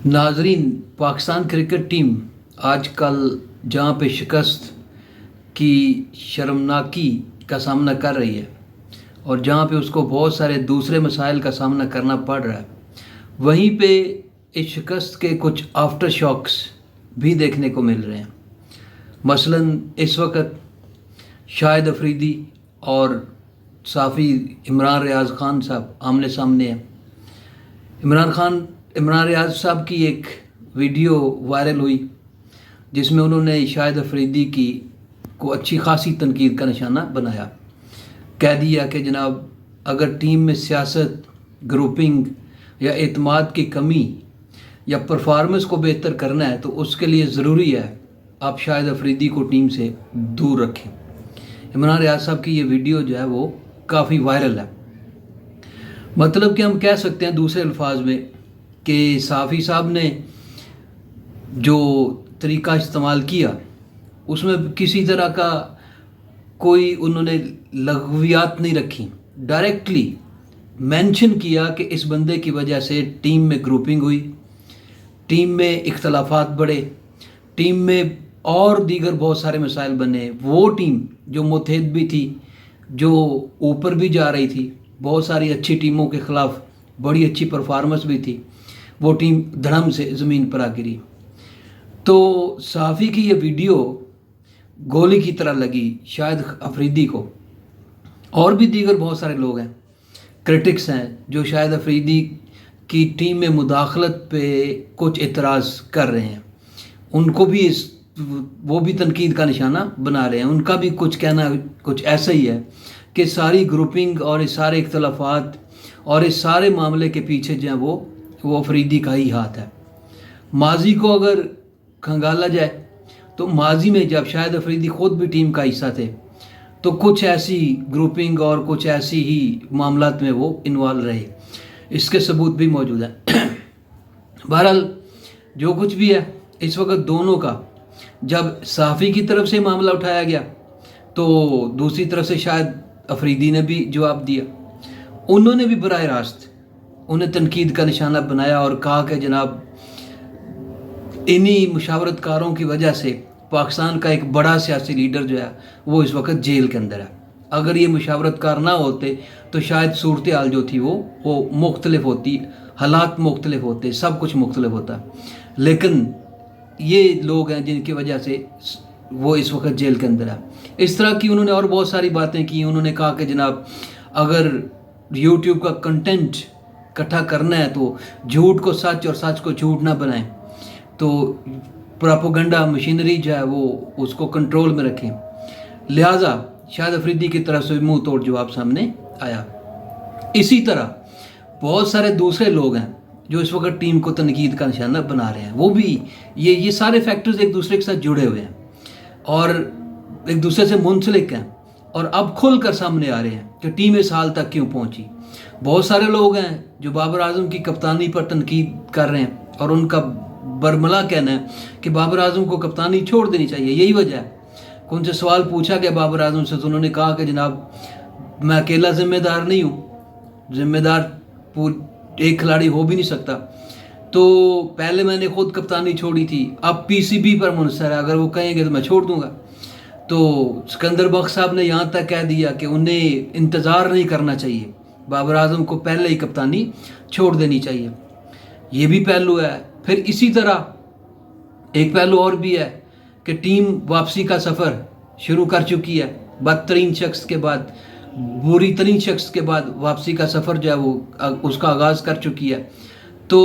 नाजरीन, Pakistan cricket team आज कल जहाँ पे शिकस्त की शर्मनाकी का सामना कर रही है और जहाँ पे उसको बहुत सारे दूसरे मसाइल का सामना करना पड़ रहा है, वहीं पे इस शिकस्त के कुछ आफ्टर शॉक्स भी देखने को मिल रहे हैं। मसलन इस वक्त शाहिद अफरीदी और साफ़ी इमरान रियाज़ ख़ान साहब आमने सामने हैं। इमरान रियाज़ साहब की एक वीडियो वायरल हुई जिसमें उन्होंने शाहिद अफरीदी की को अच्छी खासी तनकीद का निशाना बनाया। कह दिया कि जनाब, अगर टीम में सियासत, ग्रुपिंग या एतमाद की कमी या परफॉर्मेंस को बेहतर करना है तो उसके लिए ज़रूरी है आप शाहिद अफरीदी को टीम से दूर रखें। इमरान रियाज़ साहब की ये वीडियो जो है वो काफ़ी वायरल है। मतलब कि हम कह सकते हैं दूसरे अल्फाज में कि साफ़ी साहब ने जो तरीका इस्तेमाल किया उसमें किसी तरह का कोई उन्होंने लघवियात नहीं रखी। डायरेक्टली मेंशन किया कि इस बंदे की वजह से टीम में ग्रुपिंग हुई, टीम में इख्तलाफात बढ़े, टीम में और दीगर बहुत सारे मसाइल बने। वो टीम जो मुतहद भी थी, जो ऊपर भी जा रही थी, बहुत सारी अच्छी टीमों के ख़िलाफ़ बड़ी अच्छी परफॉर्मेंस भी थी, वो टीम धड़म से ज़मीन पर आ गिरी। तो साफ़ी की ये वीडियो गोली की तरह लगी शाहिद अफरीदी को। और भी दीगर बहुत सारे लोग हैं, क्रिटिक्स हैं, जो शाहिद अफरीदी की टीम में मुदाखलत पे कुछ एतराज़ कर रहे हैं। उनको भी वो भी तनकीद का निशाना बना रहे हैं। उनका भी कुछ कहना कुछ ऐसा ही है कि सारी ग्रुपिंग और इस सारे इख्तलाफात और इस सारे मामले के पीछे जो है वो अफरीदी का ही हाथ है। माजी को अगर खंगाला जाए तो माजी में जब शाहिद अफरीदी ख़ुद भी टीम का हिस्सा थे तो कुछ ऐसी ग्रुपिंग और कुछ ऐसी ही मामलात में वो इन्वॉल्व रहे। इसके सबूत भी मौजूद हैं। बहरहाल जो कुछ भी है, इस वक्त दोनों का जब साफ़ी की तरफ से मामला उठाया गया तो दूसरी तरफ से शायद अफरीदी ने भी जवाब दिया। उन्होंने भी बराह रास्त उन्हें तनकीद का निशाना बनाया और कहा कि जनाब, इन्हीं मुशावरतकारों की वजह से पाकिस्तान का एक बड़ा सियासी लीडर जो है वो इस वक्त जेल के अंदर है। अगर ये मुशावरतकार ना होते तो शायद सूरत हाल जो थी वो मुख्तलिफ होती, हालात मुख्तलिफ होते, सब कुछ मुख्तलिफ होता। लेकिन ये लोग हैं जिनकी वजह से वो इस वक्त जेल के अंदर है। इस तरह की उन्होंने और बहुत सारी बातें की। उन्होंने कहा कि जनाब, अगर यूट्यूब का कंटेंट इकट्ठा करना है तो झूठ को सच और सच को झूठ ना बनाएं, तो प्रोपेगेंडा मशीनरी जो है वो उसको कंट्रोल में रखें। लिहाजा शाहिद अफरीदी की तरफ से मुंह तोड़ जवाब सामने आया। इसी तरह बहुत सारे दूसरे लोग हैं जो इस वक्त टीम को तनकीद का निशाना बना रहे हैं। वो भी ये सारे फैक्टर्स एक दूसरे के साथ जुड़े हुए हैं और एक दूसरे से मुंसलिक हैं और अब खुल कर सामने आ रहे हैं कि टीम इस हाल तक क्यों पहुंची। बहुत सारे लोग हैं जो बाबर आजम की कप्तानी पर तनकीद कर रहे हैं और उनका बरमला कहना है कि बाबर आजम को कप्तानी छोड़ देनी चाहिए। यही वजह है कि उनसे सवाल पूछा गया बाबर आजम से तो उन्होंने कहा कि जनाब, मैं अकेला जिम्मेदार नहीं हूँ, जिम्मेदार एक खिलाड़ी हो भी नहीं सकता। तो पहले मैंने खुद कप्तानी छोड़ी थी, अब पीसीबी पर मुनसर है, अगर वो कहेंगे तो मैं छोड़ दूंगा। तो सिकंदर बख्श साहब ने यहाँ तक कह दिया कि उन्हें इंतज़ार नहीं करना चाहिए, बाबर आजम को पहले ही कप्तानी छोड़ देनी चाहिए। ये भी पहलू है। फिर इसी तरह एक पहलू और भी है कि टीम वापसी का सफ़र शुरू कर चुकी है। बदतरीन शख्स के बाद, बुरी तरीन शख्स के बाद वापसी का सफ़र जो है वो उसका आगाज़ कर चुकी है। तो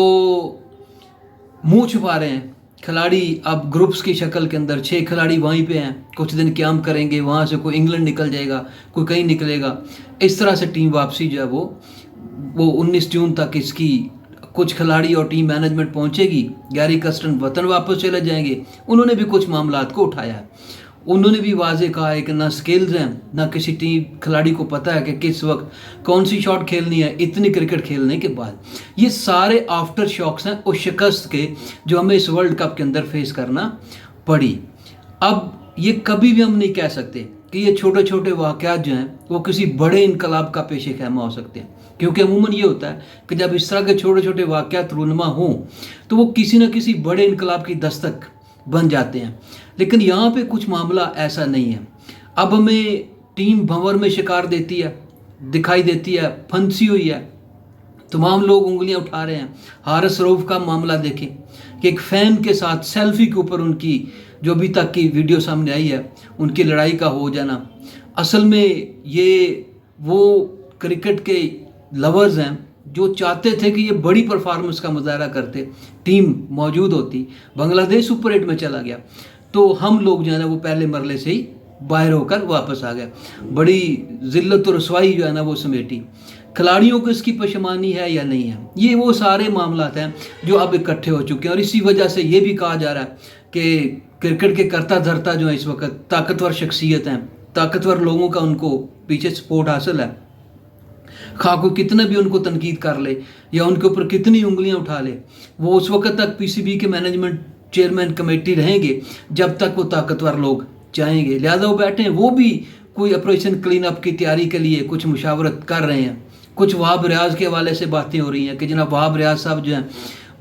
मुंह छुपा रहे हैं खिलाड़ी। अब ग्रुप्स की शक्ल के अंदर 6 खिलाड़ी वहीं पे हैं, कुछ दिन क्याम करेंगे, वहाँ से कोई इंग्लैंड निकल जाएगा, कोई कहीं निकलेगा। इस तरह से टीम वापसी जो है वो 19 जून तक इसकी कुछ खिलाड़ी और टीम मैनेजमेंट पहुंचेगी। गैरी कर्स्टन वतन वापस चले जाएंगे। उन्होंने भी कुछ मामलात को उठाया है। उन्होंने भी वाजे कहा है कि ना स्किल्स हैं, ना किसी टीम खिलाड़ी को पता है कि किस वक्त कौन सी शॉट खेलनी है इतनी क्रिकेट खेलने के बाद। ये सारे आफ्टर शॉक्स हैं उस शिकस्त के जो हमें इस वर्ल्ड कप के अंदर फेस करना पड़ी। अब ये कभी भी हम नहीं कह सकते कि ये छोटे छोटे वाक़यात जो हैं वो किसी बड़े इनकलाब का पेश खैमा हो सकते हैं, क्योंकि अमूमन ये होता है कि जब इस तरह के छोटे छोटे वाक़यात रूनुमा हों तो वो किसी न किसी बड़े इनकलाब की दस्तक बन जाते हैं। लेकिन यहाँ पे कुछ मामला ऐसा नहीं है। अब हमें टीम भंवर में शिकार दिखाई देती है, फंसी हुई है, तमाम लोग उंगलियां उठा रहे हैं। हारिस रऊफ का मामला देखें कि एक फ़ैन के साथ सेल्फी के ऊपर उनकी जो अभी तक की वीडियो सामने आई है, उनकी लड़ाई का हो जाना। असल में ये वो क्रिकेट के लवर्स हैं जो चाहते थे कि ये बड़ी परफॉर्मेंस का मुजाहरा करते, टीम मौजूद होती, बांग्लादेश सुपर 8 में चला गया तो हम लोग जो है ना वो पहले मरले से ही बाहर होकर वापस आ गए। बड़ी ज़िल्लत और रसवाई जो है ना वो समेटी। खिलाड़ियों को इसकी पशमानी है या नहीं है, ये वो सारे मामलात हैं जो अब इकट्ठे हो चुके हैं। और इसी वजह से ये भी कहा जा रहा है कि क्रिकेट के करता धरता जो है इस वक्त ताकतवर शख्सियत हैं, ताकतवर लोगों का उनको पीछे सपोर्ट हासिल है। खा को कितना भी उनको तनकीद कर ले या उनके ऊपर कितनी उंगलियां उठा ले, वो उस वक्त तक पीसीबी के मैनेजमेंट चेयरमैन कमेटी रहेंगे जब तक वो ताकतवर लोग चाहेंगे। लिहाजा वो बैठे हैं, वो भी कोई ऑपरेशन क्लीन अप की तैयारी के लिए कुछ मुशावरत कर रहे हैं। कुछ वहाब रियाज के हवाले से बातें हो रही हैं कि जनाब वहाब रियाज साहब जो हैं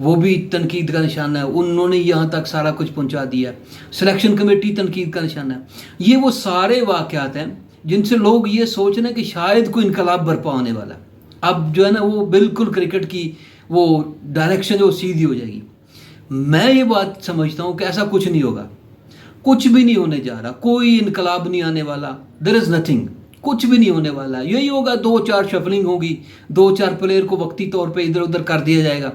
वो भी तनकीद का निशाना है, उन्होंने यहाँ तक सारा कुछ पहुँचा दिया। सिलेक्शन कमेटी तनकीद का निशाना है। ये वो सारे वाक़यात हैं जिनसे लोग ये सोच रहे हैं कि शायद कोई इनकलाब बर्पा होने वाला है। अब जो है ना वो बिल्कुल क्रिकेट की वो डायरेक्शन जो सीधी हो जाएगी। मैं ये बात समझता हूँ कि ऐसा कुछ नहीं होगा, कुछ भी नहीं होने जा रहा, कोई इनकलाब नहीं आने वाला। देयर इज़ नथिंग, कुछ भी नहीं होने वाला। यही होगा, 2-4 शफलिंग होगी, 2-4 प्लेयर को वक्ती तौर पे इधर उधर कर दिया जाएगा,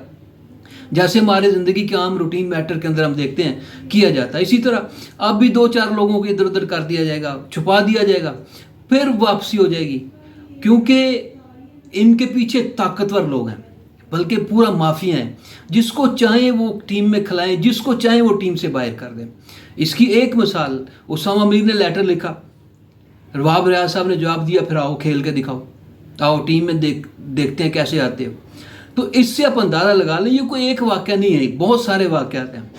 जैसे हमारे ज़िंदगी के आम रूटीन मैटर के अंदर हम देखते हैं किया जाता है। इसी तरह अब भी 2-4 लोगों को इधर उधर कर दिया जाएगा, छुपा दिया जाएगा, फिर वापसी हो जाएगी। क्योंकि इनके पीछे ताकतवर लोग हैं, बल्कि पूरा माफिया है। जिसको चाहे वो टीम में खिलाएं, जिसको चाहे वो टीम से बाहर कर दें। इसकी एक मिसाल, उसामा मीर ने लेटर लिखा, वहाब रियाज साहब ने जवाब दिया, फिर आओ खेल के दिखाओ, आओ टीम में देखते हैं कैसे आते हो। तो इससे आप अंदाज़ा लगा लें ये कोई एक वाक़या नहीं है, बहुत सारे वाक़यात हैं।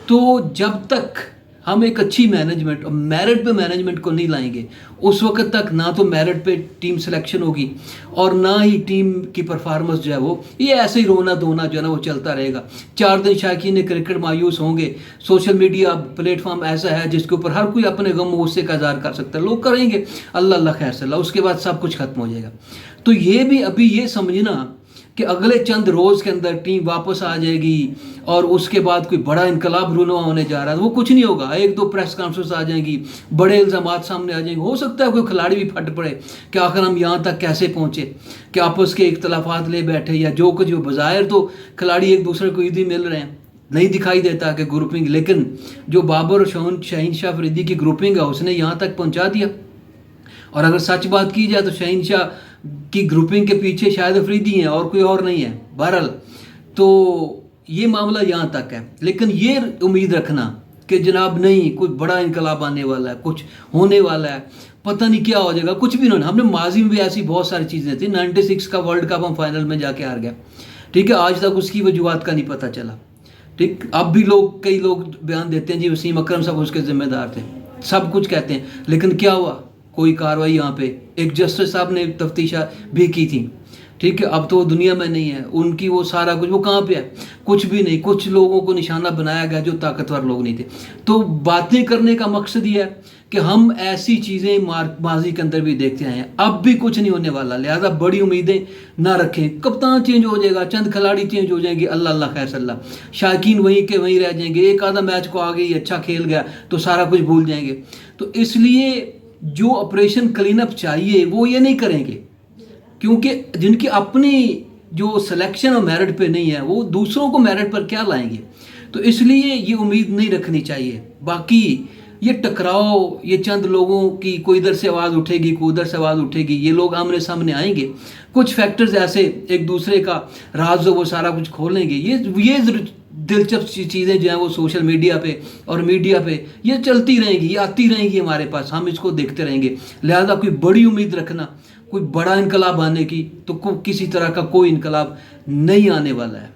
तो जब तक हम एक अच्छी मैनेजमेंट और मेरिट पे मैनेजमेंट को नहीं लाएंगे, उस वक्त तक ना तो मेरिट पे टीम सिलेक्शन होगी और ना ही टीम की परफॉर्मेंस जो है वो ये ऐसे ही रोना धोना जो है ना वो चलता रहेगा। 4 दिन शायकीन क्रिकेट मायूस होंगे। सोशल मीडिया प्लेटफॉर्म ऐसा है जिसके ऊपर हर कोई अपने गम गुस्से का इज़हार कर सकता है, लोग करेंगे, अल्लाह अल्लाह खैर सल्ला, उसके बाद सब कुछ खत्म हो जाएगा। तो ये भी अभी ये समझना कि अगले चंद रोज़ के अंदर टीम वापस आ जाएगी और उसके बाद कोई बड़ा इनकलाब रूनुमा होने जा रहा है, वो कुछ नहीं होगा। 1-2 प्रेस कॉन्फ्रेंस आ जाएंगी, बड़े इल्ज़ामात सामने आ जाएंगे। हो सकता है कोई खिलाड़ी भी फट पड़े कि आखिर हम यहाँ तक कैसे पहुँचे, कि आपस के इख्तलाफात ले बैठे या जो कुछ बज़ाहिर तो खिलाड़ी एक दूसरे को ईदी मिल रहे हैं, नहीं दिखाई देता कि ग्रुपिंग, लेकिन जो बाबर और शाहीन शाह अफरीदी की ग्रुपिंग है उसने यहाँ तक पहुँचा दिया। और अगर सच बात की जाए तो शाहीन शाह की ग्रुपिंग के पीछे शायद अफरीदी हैं और कोई और नहीं है। बहरहाल तो ये मामला यहाँ तक है। लेकिन ये उम्मीद रखना कि जनाब नहीं कोई बड़ा इनकलाब आने वाला है, कुछ होने वाला है, पता नहीं क्या हो जाएगा, कुछ भी नहीं। हमने माजी में भी ऐसी बहुत सारी चीज़ें थी। 96 का वर्ल्ड कप हम फाइनल में जाके हार गया, ठीक है, आज तक उसकी वजूहत का नहीं पता चला, ठीक। अब भी कई लोग बयान देते हैं जी वसीम अकरम साहब उसके ज़िम्मेदार थे, सब कुछ कहते हैं, लेकिन क्या हुआ, कोई कार्रवाई यहाँ पे एक जस्टिस साहब ने तफ्तीशा भी की थी, ठीक है। अब तो वो दुनिया में नहीं है, उनकी वो सारा कुछ वो कहाँ पे है, कुछ भी नहीं। कुछ लोगों को निशाना बनाया गया जो ताकतवर लोग नहीं थे। तो बातें करने का मकसद ये है कि हम ऐसी चीज़ें माजी के अंदर भी देखते आए हैं, अब भी कुछ नहीं होने वाला। लिहाजा बड़ी उम्मीदें ना रखें। कप्तान चेंज हो जाएगा, चंद खिलाड़ी चेंज हो जाएंगे, अल्लाह अल्लाह खैर सल्ला, शायकीन वहीं के वहीं रह जाएंगे। एक आधा मैच को आ गई, अच्छा खेल गया तो सारा कुछ भूल जाएंगे। तो इसलिए जो ऑपरेशन क्लीन अप चाहिए वो ये नहीं करेंगे, क्योंकि जिनकी अपनी जो सिलेक्शन और मेरिट पे नहीं है वो दूसरों को मेरिट पर क्या लाएंगे। तो इसलिए ये उम्मीद नहीं रखनी चाहिए। बाकी ये टकराव, ये चंद लोगों की कोई इधर से आवाज़ उठेगी, कोई उधर से आवाज़ उठेगी, ये लोग आमने सामने आएंगे, कुछ फैक्टर्स ऐसे एक दूसरे का राज वो सारा कुछ खोलेंगे। ये दिलचस्प चीज़ें जो हैं वो सोशल मीडिया पे और मीडिया पे ये चलती रहेंगी, ये आती रहेंगी हमारे पास, हम इसको देखते रहेंगे। लिहाजा कोई बड़ी उम्मीद रखना, कोई बड़ा इनकलाब आने की, तो किसी तरह का कोई इनकलाब नहीं आने वाला है।